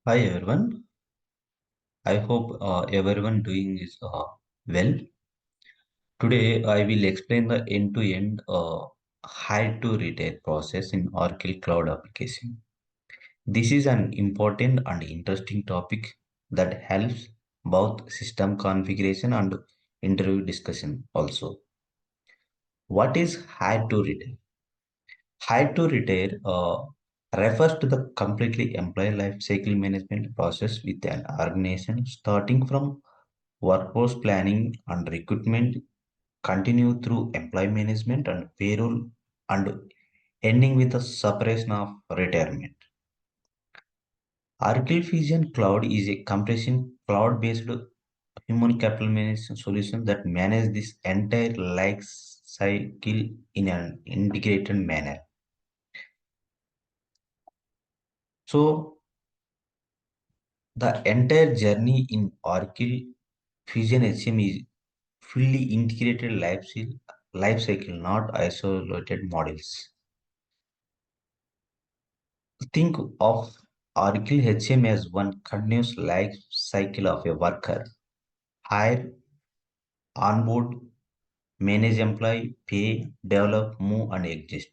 Hi everyone. I hope everyone doing is well. Today I will explain the end-to-end hire to retire process in Oracle Cloud application. This is an important and interesting topic that helps both system configuration and interview discussion also. What is hire to retire? Hire to retire refers to the completely employee life cycle management process with an organization starting from workforce planning and recruitment, continue through employee management and payroll, and ending with a separation of retirement. Oracle Fusion Cloud is a compression cloud-based human capital management solution that manages this entire life cycle in an integrated manner. So the entire journey in Oracle Fusion HCM is fully integrated life cycle, not isolated models. Think of Oracle HCM as one continuous life cycle of a worker: hire, onboard, manage employee, pay, develop, move, and exist.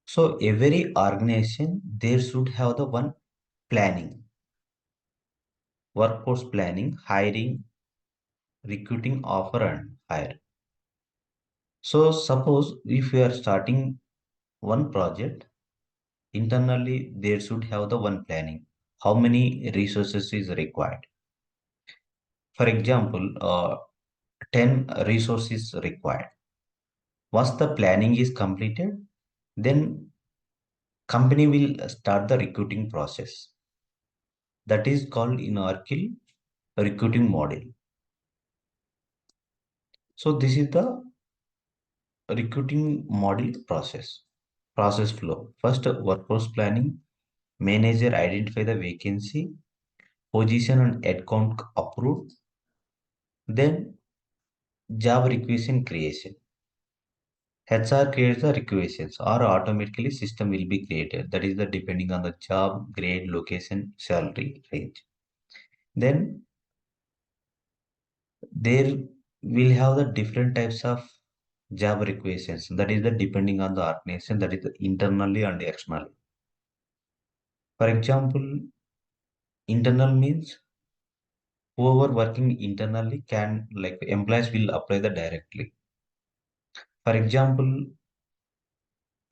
So every organization there should have the one planning, workforce planning, hiring, recruiting, offer, and hire. So suppose if we are starting one project, internally there should have the one planning. How many resources is required? For example, 10 resources required. Once the planning is completed, then company will start the recruiting process. That is called in Oracle recruiting model. So this is the recruiting model process flow. First, workforce planning. Manager identify the vacancy, position and headcount approved. Then job requisition creation. HR creates the requisitions or automatically system will be created. That is the depending on the job, grade, location, salary range. Then there will have the different types of job requisitions. That is the depending on the organization, that is the internally and externally. For example, internal means whoever working internally can, like, employees will apply the directly. For example,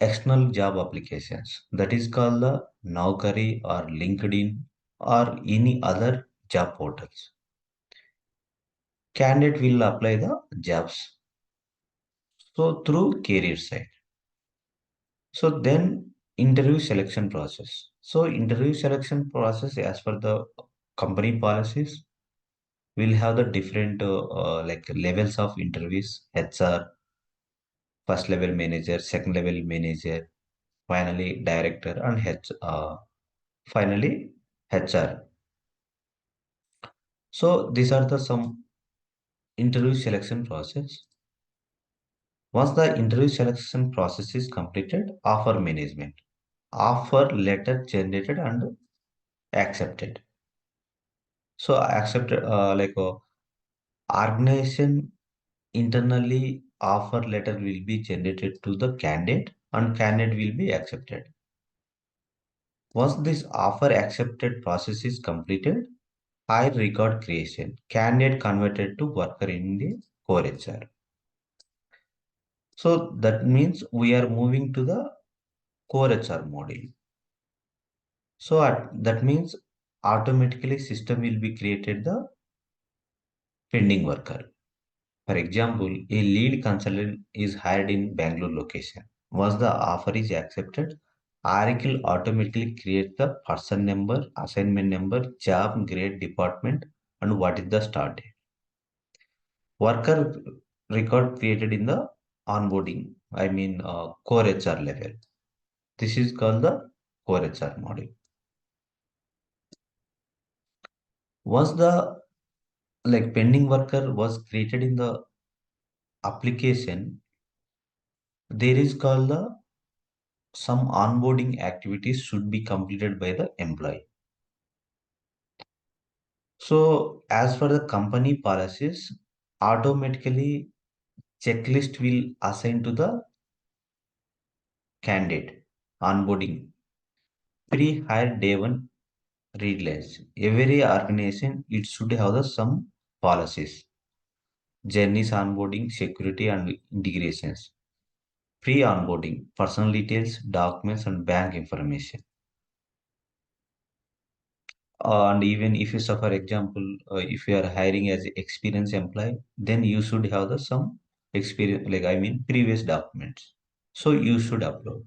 external job applications, that is called the Naukri or LinkedIn or any other job portals. Candidate will apply the jobs. So through career site. So then interview selection process. So interview selection process as per the company policies will have the different like levels of interviews: HR, first level manager, second level manager, finally director, and finally HR. So these are the some interview selection process. Once the interview selection process is completed, offer management. Offer letter generated and accepted. So accepted, organization internally offer letter will be generated to the candidate and candidate will be accepted. Once this offer accepted process is completed, hire record creation. Candidate converted to worker in the core HR. So that means we are moving to the core HR model. So that means automatically system will be created the pending worker. For example, a lead consultant is hired in Bangalore location. Once the offer is accepted, Oracle automatically creates the person number, assignment number, job, grade, department, and what is the start date. Worker record created in the onboarding, core HR level. This is called the core HR model. Once the pending worker was created in the application, there is called the some onboarding activities should be completed by the employee. So as for the company policies, automatically checklist will assign to the candidate onboarding. Pre-hire day one readlines. Every organization it should have the some policies. Journeys onboarding, security and integrations. Pre-onboarding, personal details, documents and bank information. And even if you say, for example, if you are hiring as an experienced employee, then you should have the some experience, like I mean previous documents. So you should upload.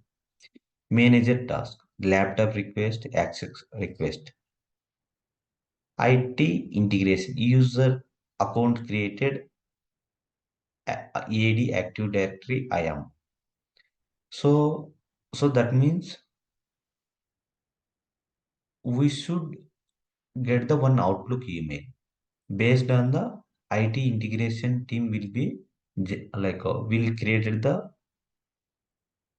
Manager task, laptop request, access request. IT integration, user account created, EAD Active Directory IAM. So, so that means we should get the one Outlook email based on the IT integration team will be will create the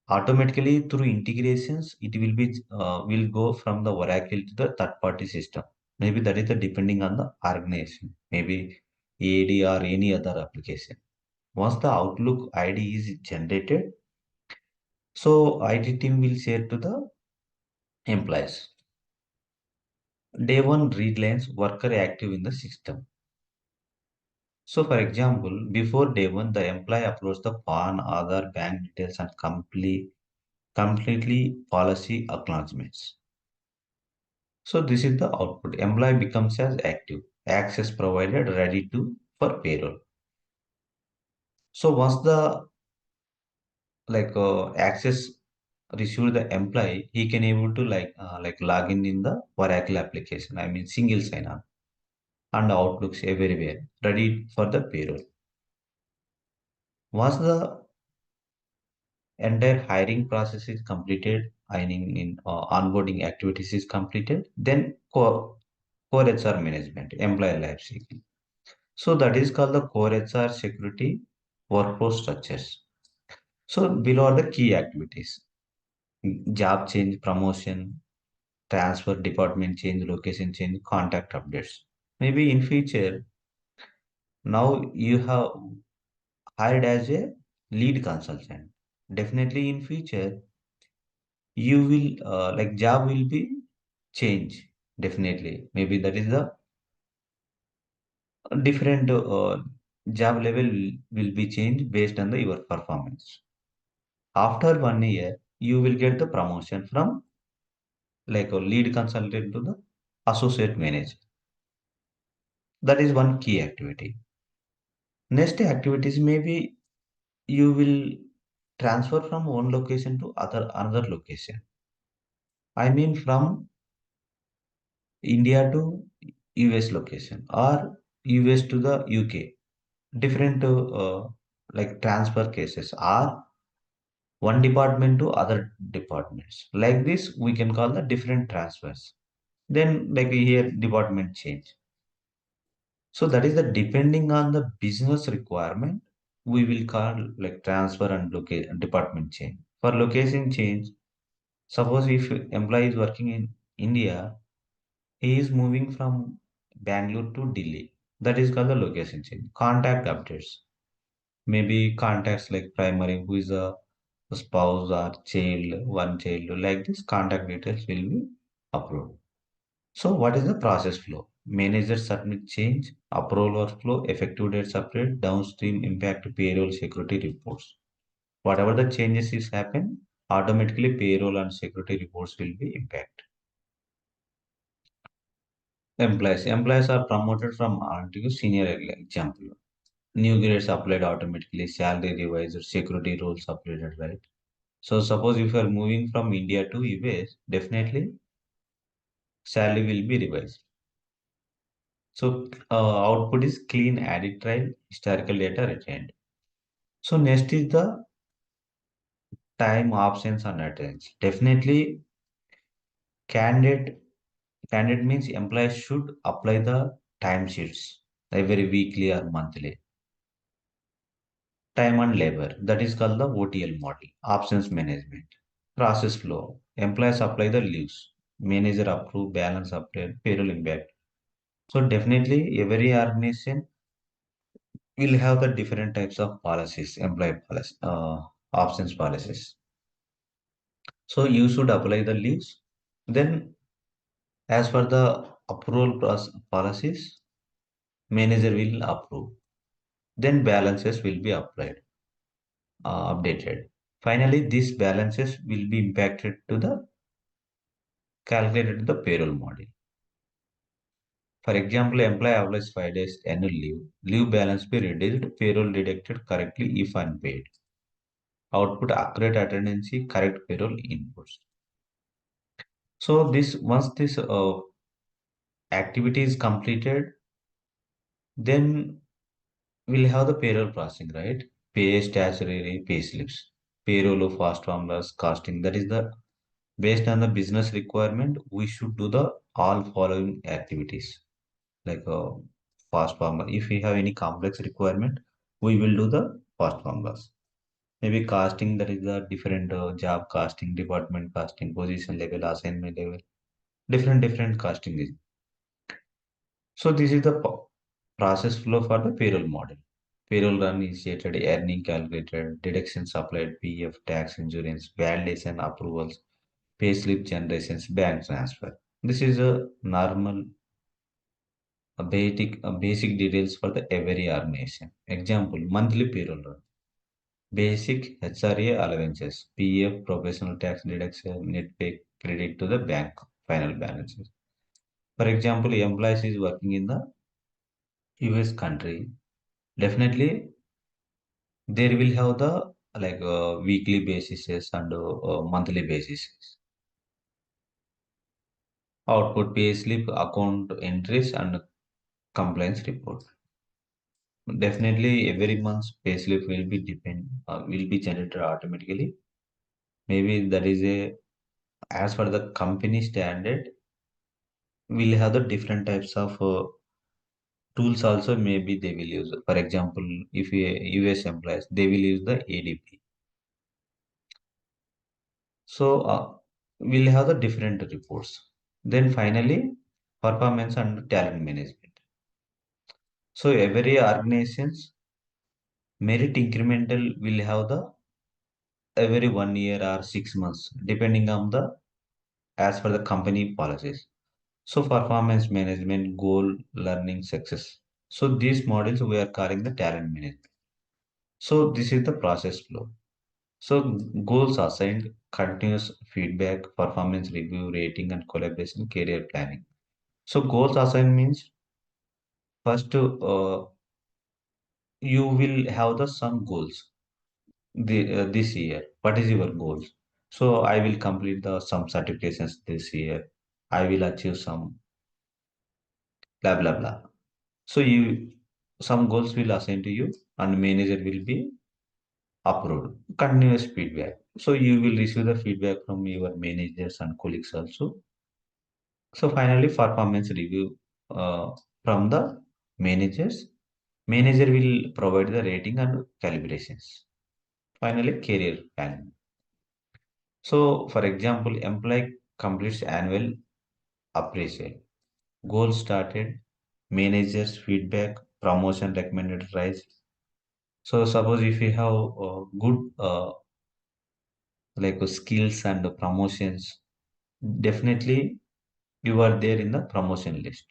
automatically through integrations. It will be will go from the Oracle to the third party system. Maybe that is the depending on the organization. Maybe EAD or any other application. Once the Outlook ID is generated, so IT team will share to the employees. Day one read lines worker active in the system. So for example, before day one, the employee uploads the PAN, Aadhaar, bank details and completely policy acknowledgements. So this is the output. Employee becomes as active. Access provided ready to for payroll. So once the access received the employee, he can able to log in the Oracle application. I mean single sign on and outlooks everywhere ready for the payroll. Once the entire hiring process is completed, I mean in onboarding activities is completed, then core HR management, employee life cycle. So that is called the core HR security workforce structures. So below are the key activities: job change, promotion, transfer, department change, location change, contact updates. Maybe in future, now you have hired as a lead consultant. Definitely in future, you will job will be change. Definitely, maybe that is the different job level will be changed based on the your performance. After 1 year, you will get the promotion from like a lead consultant to the associate manager. That is one key activity. Next activities maybe you will transfer from one location to other another location. I mean from India to US location or US to the UK. Different transfer cases are one department to other departments. Like this, we can call the different transfers. Then like here department change. So that is the depending on the business requirement, we will call like transfer and location department change. For location change, suppose if employee is working in India, he is moving from Bangalore to Delhi. That is called the location change. Contact updates. Maybe contacts like primary, who is a spouse or child, one child, like this contact details will be approved. So what is the process flow? Manager submit change, approval workflow, effective dates update, downstream impact payroll security reports. Whatever the changes is happen, automatically payroll and security reports will be impact. Employees are promoted from R to senior example. New grades applied automatically, salary revised, security rules updated, right? So suppose if you are moving from India to US, definitely salary will be revised. So output is clean, added trial, historical data retained. So next is the time options and attendance. Definitely candidate candidate means employees should apply the time sheets every weekly or monthly. Time and labor, that is called the OTL model, options management. Process flow. Employees apply the leaves. Manager approve, balance update, payroll impact. So definitely every organization will have the different types of policies, employee policy, options policies. So you should apply the leaves. Then as per the policies, manager will approve. Then balances will be updated. Finally, these balances will be impacted to the calculated to the payroll model. For example, employee applies 5 days annual leave. Leave balance be reduced, payroll deducted correctly if unpaid. Output accurate attendance, correct payroll inputs. So this once this activity is completed, then we'll have the payroll processing, right? Pay statutory pay slips, payroll of fast formulas, costing. That is the based on the business requirement. We should do the all following activities like fast formula. If we have any complex requirement, we will do the fast formulas. Maybe casting, that is the different job casting, department casting, position level, assignment level, different casting is. So this is the process flow for the payroll model. Payroll run initiated, earning calculated, deductions applied, PF, tax, insurance, validation, approvals, payslip generations, bank transfer. This is a normal, basic details for the every organization. Example, monthly payroll run. Basic HRA allowances, PF, professional tax deduction, net pay credit to the bank, final balances. For example, employees is working in the US country. Definitely, there will have the like weekly basis and monthly basis. Output pay slip, account entries, and compliance report. Definitely, every month's pay slip will be generated automatically. Maybe that is a as per the company standard we'll have the different types of tools also maybe they will use. For example, if a US employees, they will use the ADP. So we'll have the different reports. Then finally, performance and talent management. So every organizations merit incremental will have the every 1 year or 6 months, depending on the as per the company policies. So performance management, goal, learning, success. So these models we are calling the talent management. So this is the process flow. So goals assigned, continuous feedback, performance review, rating and collaboration, career planning. So goals assigned means first you will have the some goals this year. What is your goals? So I will complete the some certifications this year. I will achieve some blah blah blah. So you some goals will assign to you and manager will be approved. Continuous feedback. So you will receive the feedback from your managers and colleagues also. So finally, performance review from the managers. Manager will provide the rating and calibrations. Finally, career planning. So for example, employee completes annual appraisal. Goal started, managers feedback, promotion recommended rise. So suppose if you have good like skills and promotions, definitely you are there in the promotion list.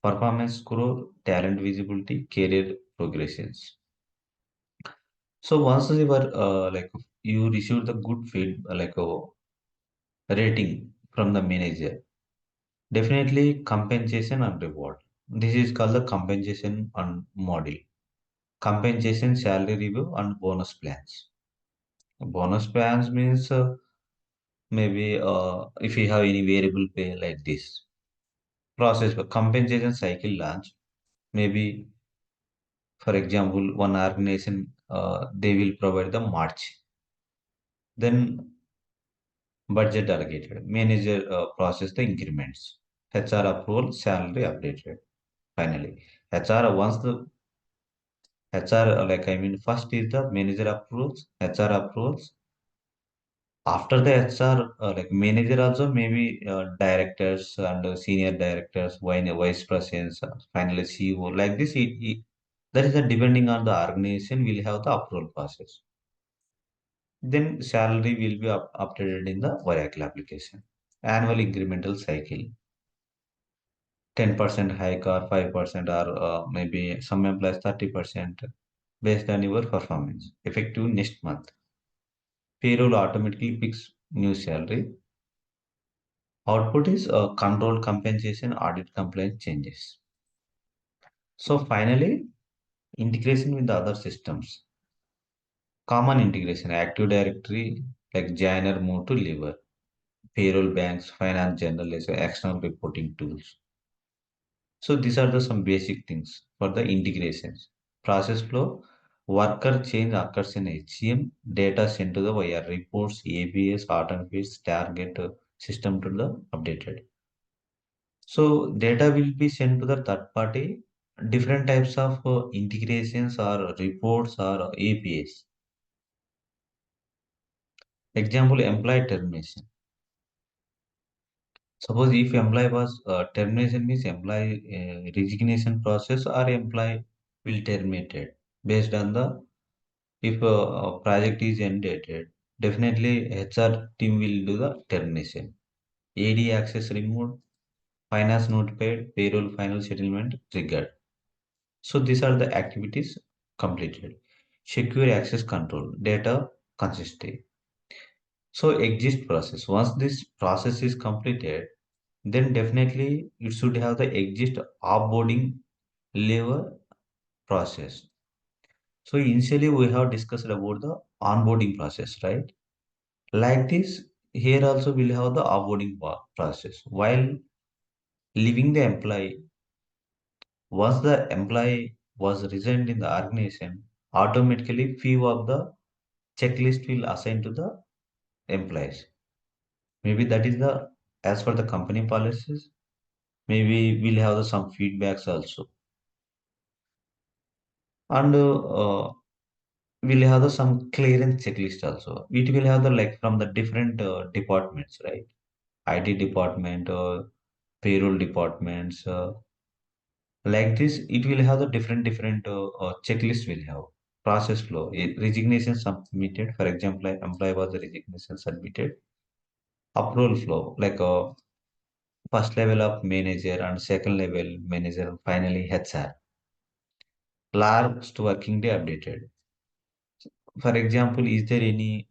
Performance score, talent visibility, career progressions. So once you were like you receive the good feed like a rating from the manager, definitely compensation and reward. This is called the compensation and model. Compensation, salary review, and bonus plans. Bonus plans means maybe if you have any variable pay like this. Process for compensation cycle launch. Maybe for example, one organization they will provide the March. Then budget allocated. Manager process the increments. HR approval, salary updated. Finally, HR once the HR like I mean first is the manager approvals, HR approvals, After the HR, like manager also maybe directors and senior directors, vice presidents, finally CEO. Like this, that is depending on the organization will have the approval process. Then salary will be updated in the Oracle application. Annual incremental cycle, 10% hike or 5% or maybe some employees 30% based on your performance. Effective next month. Payroll automatically picks new salary. Output is controlled compensation, audit compliance changes. So finally, integration with the other systems. Common integration, Active Directory like Joiner move to Lever, payroll banks, finance general as external reporting tools. So these are the some basic things for the integrations. Process flow, worker change occurs in HCM, data sent to the via reports, ABS, automate, target system to the updated. So data will be sent to the third party. Different types of integrations or reports or APIs. Example, employee termination. Suppose if employee was termination means employee resignation process or employee will terminated based on the if project is ended. Definitely HR team will do the termination. AD access removed, finance notified, payroll final settlement triggered. So these are the activities completed. Secure access control, data consistency. So exist process. Once this process is completed, then definitely it should have the exist offboarding lever process. So initially we have discussed about the onboarding process, right? Like this, here also we'll have the offboarding process. While leaving the employee, once the employee was resigned in the organization, automatically few of the checklist will assign to the employees. Maybe that is the as per the company policies. Maybe we'll have the, some feedbacks also, and we'll have the, some clearance checklist also. It will have the like from the different departments, right? IT department, payroll departments. Like this, it will have the different checklist. Will have process flow. Resignation submitted. For example, like employee was the resignation submitted. Approval flow like first level of manager and second level manager and finally HR. Last working day updated. For example, is there any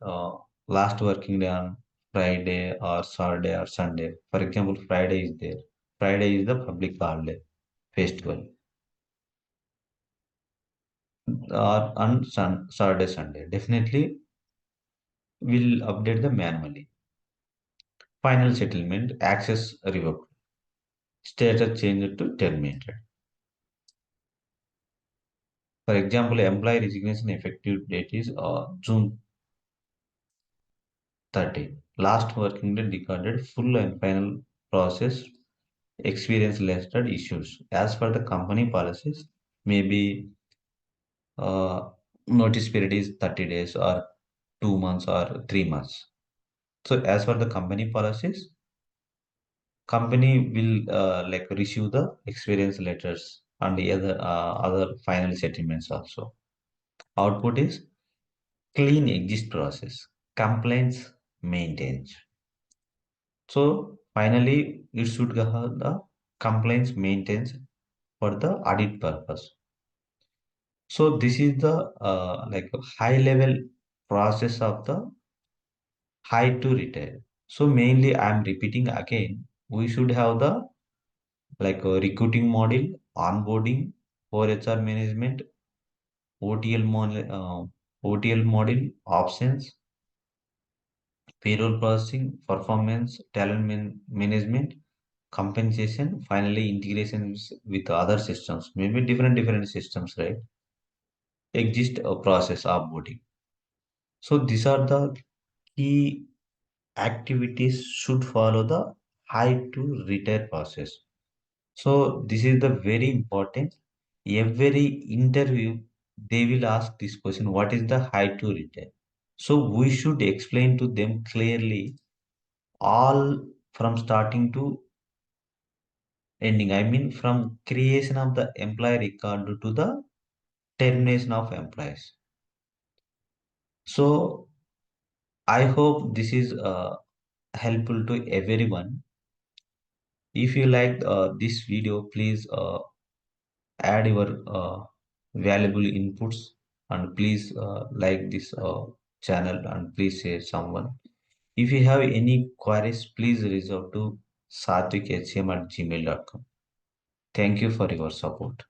last working day on Friday or Saturday or Sunday? For example, Friday is there. Friday is the public holiday festival or on Saturday, Sunday. Definitely will update the manually. Final settlement, access revoked, status changed to terminated. For example, employee resignation effective date is June 30. Last working day recorded full and final process experience listed issues. As per the company policies, maybe uh, notice period is 30 days or 2 months or 3 months. So as per the company policies, company will like receive the experience letters and the other final settlements also. Output is clean exist process, compliance maintains. So finally, it should have the compliance maintains for the audit purpose. So this is the like high level process of the high to retire. So mainly I'm repeating again, we should have the like a recruiting model, onboarding, for HR management, OTL model, options, payroll processing, performance, talent management, compensation, finally integrations with other systems, maybe different systems, right? Exist a process onboarding. So these are the key activities should follow the high to retire process. So this is the very important. Every interview they will ask this question: what is the high to retire? So we should explain to them clearly all from starting to ending. I mean, from creation of the employee record to the termination of employees. So I hope this is helpful to everyone. If you like this video, please add your valuable inputs, and please like this channel, and please share someone. If you have any queries, please reach out to satwikhcm@gmail.com. Thank you for your support.